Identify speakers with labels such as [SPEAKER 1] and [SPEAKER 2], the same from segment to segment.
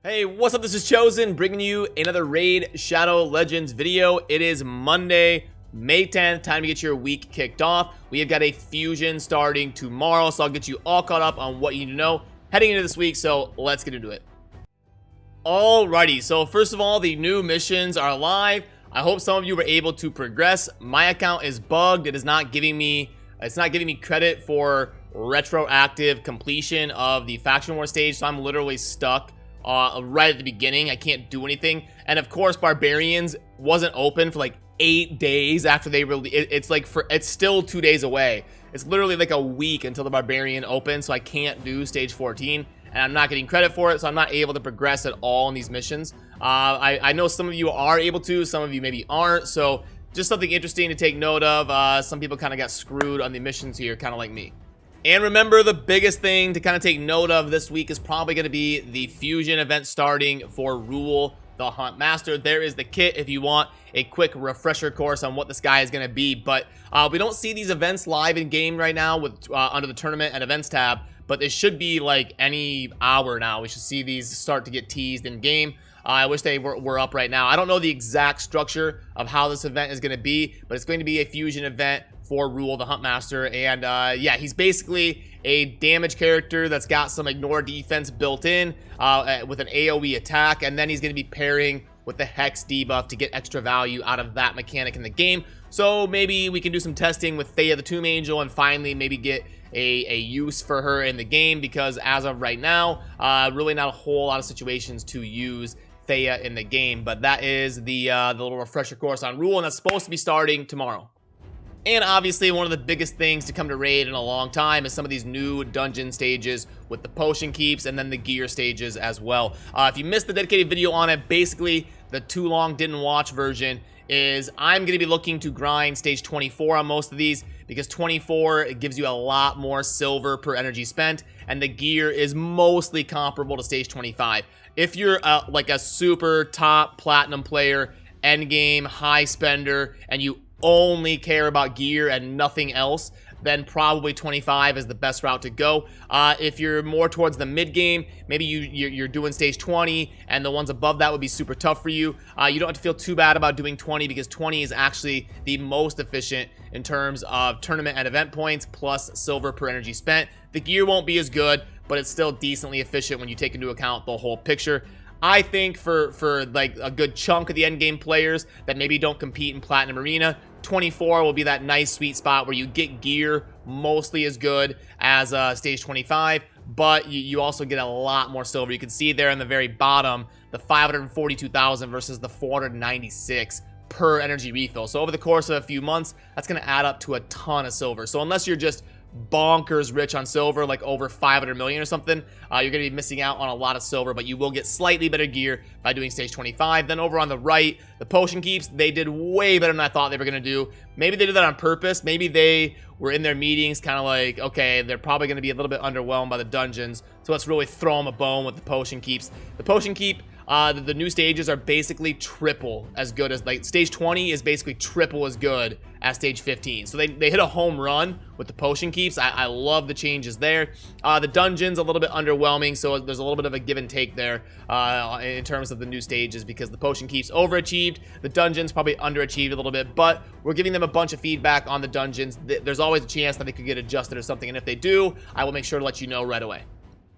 [SPEAKER 1] Hey, what's up? This is Chosen, bringing you another Raid Shadow Legends video. It is Monday, May 10th, time to get your week kicked off. We have got a fusion starting tomorrow, so I'll get you all caught up on what you need to know heading into this week, so let's get into it. Alrighty, so first of all, the new missions are live. I hope some of you were able to progress. My account is bugged. It's not giving me credit for retroactive completion of the Faction War stage, so I'm literally stuck right at the beginning. I can't do anything. And of course, Barbarians wasn't open for like 8 days after they released. It's still 2 days away. It's literally like a week until the Barbarian opens, so I can't do stage 14, and I'm not getting credit for it, so I'm not able to progress at all in these missions. I know some of you are able to, some of you maybe aren't, so just something interesting to take note of. Some people kind of got screwed on the missions here, kind of like me. And remember, the biggest thing to kind of take note of this week is probably going to be the fusion event starting for Rule the Hunt Master. There is the kit if you want a quick refresher course on what this guy is going to be. But we don't see these events live in game right now with under the tournament and events tab, but they should be like any hour now. We should see these start to get teased in game. I wish they were up right now. I don't know the exact structure of how this event is going to be, but it's going to be a fusion event for Rule the Huntmaster. And yeah, he's basically a damage character that's got some ignore defense built in with an AoE attack, and then he's going to be pairing with the Hex debuff to get extra value out of that mechanic in the game. So maybe we can do some testing with Thea the Tomb Angel and finally maybe get a use for her in the game, because as of right now, really not a whole lot of situations to use Thea in the game. But that is the little refresher course on Rule, and that's supposed to be starting tomorrow. And obviously, one of the biggest things to come to Raid in a long time is some of these new dungeon stages with the potion keeps and then the gear stages as well. If you missed the dedicated video on it, basically the too long didn't watch version is I'm going to be looking to grind stage 24 on most of these, because 24 it gives you a lot more silver per energy spent, and the gear is mostly comparable to stage 25. If you're like a super top platinum player, endgame, high spender, and you only care about gear and nothing else, then probably 25 is the best route to go. If you're more towards the mid game, maybe you're doing stage 20 and the ones above that would be super tough for you. You don't have to feel too bad about doing 20, because 20 is actually the most efficient in terms of tournament and event points plus silver per energy spent. The gear won't be as good, but it's still decently efficient when you take into account the whole picture. I think for like a good chunk of the endgame players that maybe don't compete in Platinum Arena, 24 will be that nice sweet spot where you get gear mostly as good as stage 25, but you also get a lot more silver. You can see there in the very bottom the 542,000 versus the 496 per energy refill. So over the course of a few months, that's going to add up to a ton of silver. So unless you're just bonkers rich on silver, like over 500 million or something, you're going to be missing out on a lot of silver, but you will get slightly better gear by doing stage 25. Then over on the right, the potion keeps, they did way better than I thought they were going to do. Maybe they did that on purpose. Maybe they were in their meetings kind of like, okay, they're probably going to be a little bit underwhelmed by the dungeons, so let's really throw them a bone with the potion keeps. The potion keep, the new stages are basically triple as good as, like, stage 20 is basically triple as good as stage 15. So they hit a home run with the potion keeps. I love the changes there. The dungeon's a little bit underwhelming, so there's a little bit of a give and take there in terms of the new stages, because the potion keeps overachieved, the dungeon's probably underachieved a little bit, but we're giving them a bunch of feedback on the dungeons. There's always a chance that they could get adjusted or something, and if they do, I will make sure to let you know right away.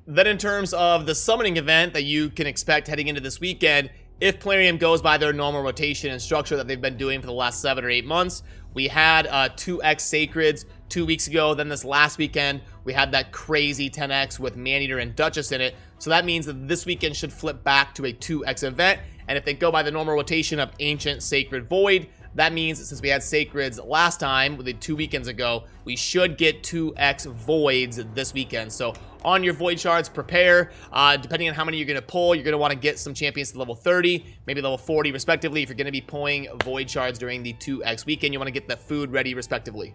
[SPEAKER 1] Then in terms of the summoning event that you can expect heading into this weekend, if Plarium goes by their normal rotation and structure that they've been doing for the last 7 or 8 months, we had 2x Sacreds 2 weeks ago. Then this last weekend, we had that crazy 10x with Maneater and Duchess in it. So that means that this weekend should flip back to a 2x event. And if they go by the normal rotation of Ancient, Sacred, Void, that means that since we had Sacreds last time, 2 weekends ago, we should get 2x Voids this weekend. So on your Void shards, prepare. Depending on how many you're going to pull, you're going to want to get some champions to level 30, maybe level 40 respectively. If you're going to be pulling Void shards during the 2x weekend, you want to get the food ready respectively.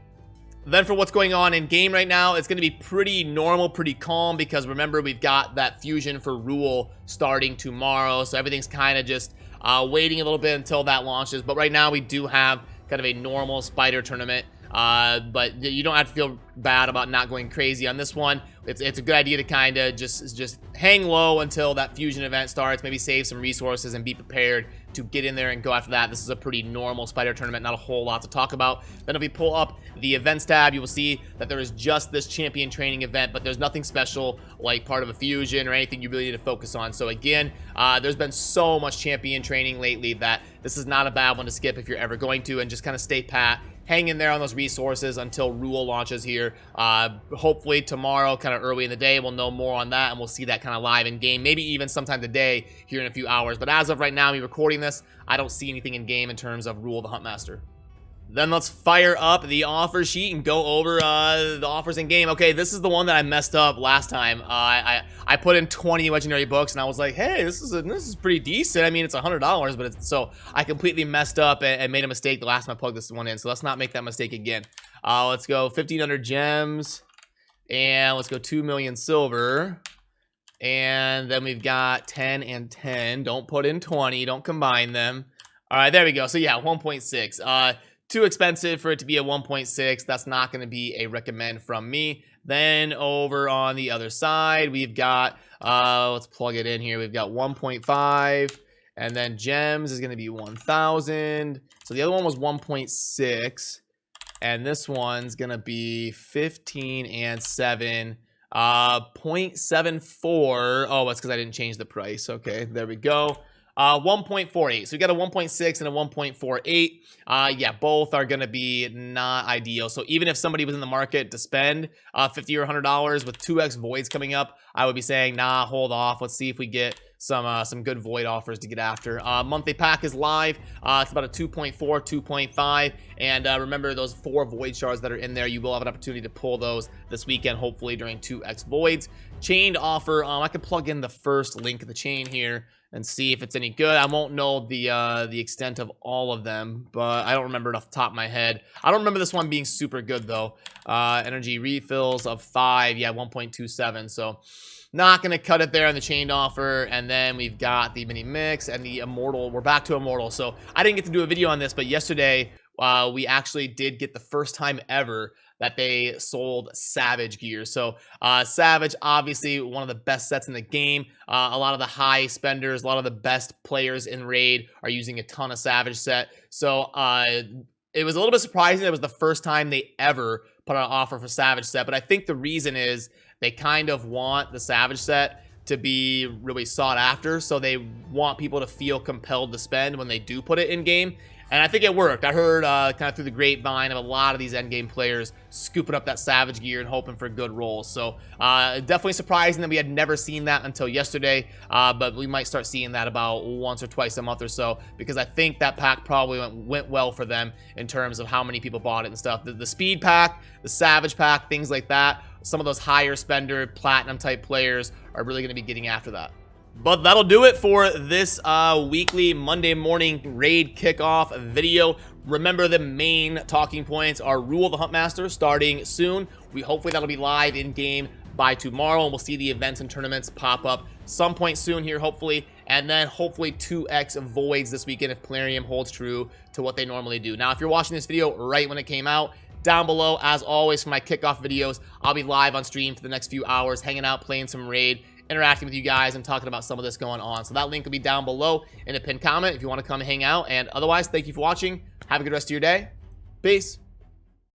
[SPEAKER 1] Then for what's going on in game right now, it's going to be pretty normal, pretty calm, because remember, we've got that fusion for Rule starting tomorrow. So everything's kind of just waiting a little bit until that launches. But right now we do have kind of a normal spider tournament But you don't have to feel bad about not going crazy on this one. It's a good idea to kind of just hang low until that fusion event starts, maybe save some resources and be prepared to get in there and go after that. This is a pretty normal spider tournament, not a whole lot to talk about. Then if we pull up the events tab, you will see that there is just this champion training event, but there's nothing special like part of a fusion or anything you really need to focus on. So again, there's been so much champion training lately that this is not a bad one to skip if you're ever going to, and just kind of stay pat. Hang in there on those resources until Rule launches here. Hopefully tomorrow, kind of early in the day, we'll know more on that, and we'll see that kind of live in game. Maybe even sometime today here in a few hours. But as of right now, me recording this, I don't see anything in game in terms of Rule the Huntmaster. Then let's fire up the offer sheet and go over the offers in game. Okay, this is the one that I messed up last time. I put in 20 legendary books and I was like, hey, this is pretty decent. I mean, it's $100, but so I completely messed up and made a mistake the last time I plugged this one in. So let's not make that mistake again. Let's go 1,500 gems and let's go 2 million silver. And then we've got 10 and 10. Don't put in 20. Don't combine them. All right, there we go. So yeah, 1.6. Too expensive for it to be a 1.6. That's not going to be a recommend from me. Then over on the other side, we've got, let's plug it in here. We've got 1.5, and then gems is going to be 1,000. So the other one was 1.6, and this one's going to be 15 and 7. 0.74. Oh, that's because I didn't change the price. Okay, there we go. 1.48. So we got a 1.6 and a 1.48. Yeah, both are going to be not ideal. So even if somebody was in the market to spend $50 or $100 with 2x voids coming up, I would be saying, nah, hold off. Let's see if we get some good void offers to get after. Monthly pack is live. It's about a 2.4, 2.5. And remember those 4 void shards that are in there, you will have an opportunity to pull those this weekend, hopefully during 2x voids. Chained offer, I can plug in the first link of the chain here and see if it's any good. I won't know the extent of all of them, but I don't remember it off the top of my head. I don't remember this one being super good though. Energy refills of 5, yeah, 1.27. So not gonna cut it there on the chained offer. And then we've got the mini mix and the immortal. We're back to immortal. So I didn't get to do a video on this, but yesterday we actually did get the first time ever that they sold Savage gear. So Savage, obviously one of the best sets in the game. A lot of the high spenders, a lot of the best players in Raid are using a ton of Savage set. So it was a little bit surprising that it was the first time they ever put out an offer for Savage set. But I think the reason is they kind of want the Savage set to be really sought after. So they want people to feel compelled to spend when they do put it in game. And I think it worked. I heard kind of through the grapevine of a lot of these endgame players scooping up that Savage gear and hoping for good rolls. So definitely surprising that we had never seen that until yesterday. But we might start seeing that about once or twice a month or so, because I think that pack probably went well for them in terms of how many people bought it and stuff. The speed pack, the Savage pack, things like that. Some of those higher spender, platinum type players are really going to be getting after that. But that'll do it for this weekly Monday morning raid kickoff video. Remember, the main talking points are Rule the Huntmaster starting soon. Hopefully that'll be live in game by tomorrow, and we'll see the events and tournaments pop up some point soon here, hopefully. And then hopefully 2x voids this weekend if Plarium holds true to what they normally do. Now, if you're watching this video right when it came out, down below, as always, for my kickoff videos, I'll be live on stream for the next few hours, hanging out, playing some raid, interacting with you guys, and talking about some of this going on. So that link will be down below in a pinned comment if you want to come hang out. And otherwise, thank you for watching. Have a good rest of your day. Peace.